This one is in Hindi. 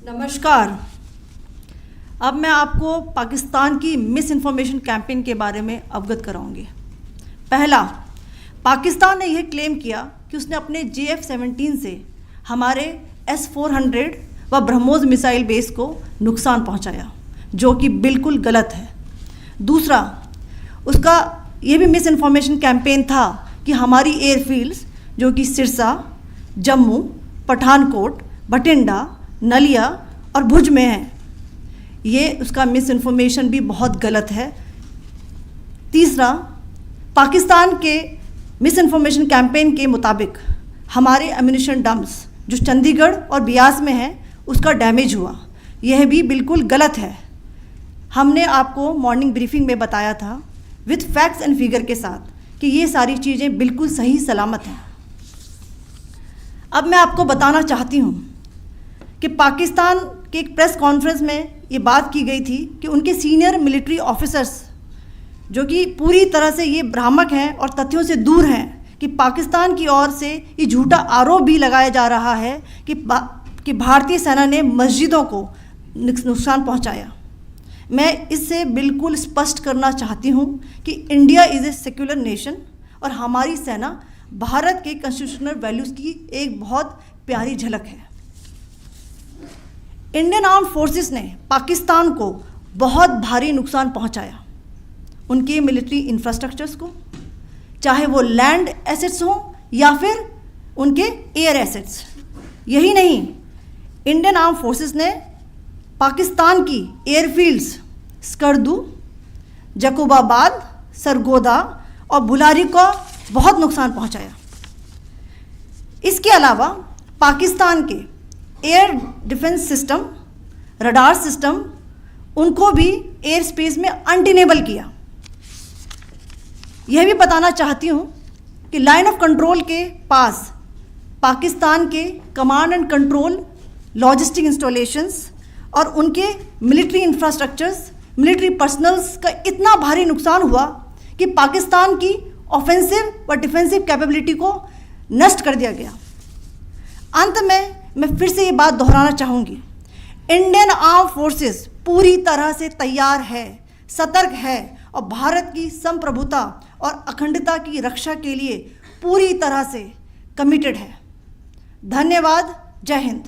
नमस्कार। अब मैं आपको पाकिस्तान की मिस इन्फॉर्मेशन कैंपेन के बारे में अवगत कराऊंगी। पहला, पाकिस्तान ने यह क्लेम किया कि उसने अपने JF-17 से हमारे S-400 व ब्रह्मोस मिसाइल बेस को नुकसान पहुंचाया, जो कि बिल्कुल गलत है। दूसरा, उसका ये भी मिस इन्फॉर्मेशन कैंपेन था कि हमारी एयरफील्ड्स जो कि सिरसा, जम्मू, पठानकोट, बठिंडा, नलिया और भुज में हैं, ये उसका मिस इन्फॉर्मेशन भी बहुत गलत है। तीसरा, पाकिस्तान के मिस इन्फॉर्मेशन कैंपेन के मुताबिक हमारे एम्यूनिशन डम्प्स जो चंडीगढ़ और बियास में हैं उसका डैमेज हुआ, यह भी बिल्कुल गलत है। हमने आपको मॉर्निंग ब्रीफिंग में बताया था विथ फैक्ट्स एंड फिगर के साथ कि ये सारी चीज़ें बिल्कुल सही सलामत हैं। अब मैं आपको बताना चाहती हूँ कि पाकिस्तान के एक प्रेस कॉन्फ्रेंस में ये बात की गई थी कि उनके सीनियर मिलिट्री ऑफिसर्स जो कि पूरी तरह से ये भ्रामक हैं और तथ्यों से दूर हैं कि पाकिस्तान की ओर से ये झूठा आरोप भी लगाया जा रहा है कि भारतीय सेना ने मस्जिदों को नुकसान पहुंचाया। मैं इससे बिल्कुल स्पष्ट करना चाहती हूं कि India is a secular nation और हमारी सेना भारत के कॉन्स्टिट्यूशनल वैल्यूज़ की एक बहुत प्यारी झलक है। इंडियन आर्म्ड फोर्सेस ने पाकिस्तान को बहुत भारी नुकसान पहुंचाया, उनके मिलिट्री इंफ्रास्ट्रक्चर्स को, चाहे वो लैंड एसेट्स हों या फिर उनके एयर एसेट्स। यही नहीं, इंडियन आर्म्ड फोर्सेस ने पाकिस्तान की एयरफील्ड्स स्कर्दू, जकोबाबाद, सरगोदा और बुलारी को बहुत नुकसान पहुंचाया। इसके अलावा पाकिस्तान के air defence system, radar system, उनको भी एयर स्पेस में अनटेनेबल किया। यह भी बताना चाहती हूँ कि लाइन ऑफ कंट्रोल के पास पाकिस्तान के command and control logistic installations और उनके मिलिट्री इंफ्रास्ट्रक्चर्स, मिलिट्री पर्सनल्स का इतना भारी नुकसान हुआ कि पाकिस्तान की ऑफेंसिव व डिफेंसिव कैपेबिलिटी को नष्ट कर दिया गया। अंत में मैं फिर से ये बात दोहराना चाहूँगी, इंडियन आर्म फोर्सेस पूरी तरह से तैयार है, सतर्क है और भारत की संप्रभुता और अखंडता की रक्षा के लिए पूरी तरह से कमिटेड है। धन्यवाद। जय हिंद।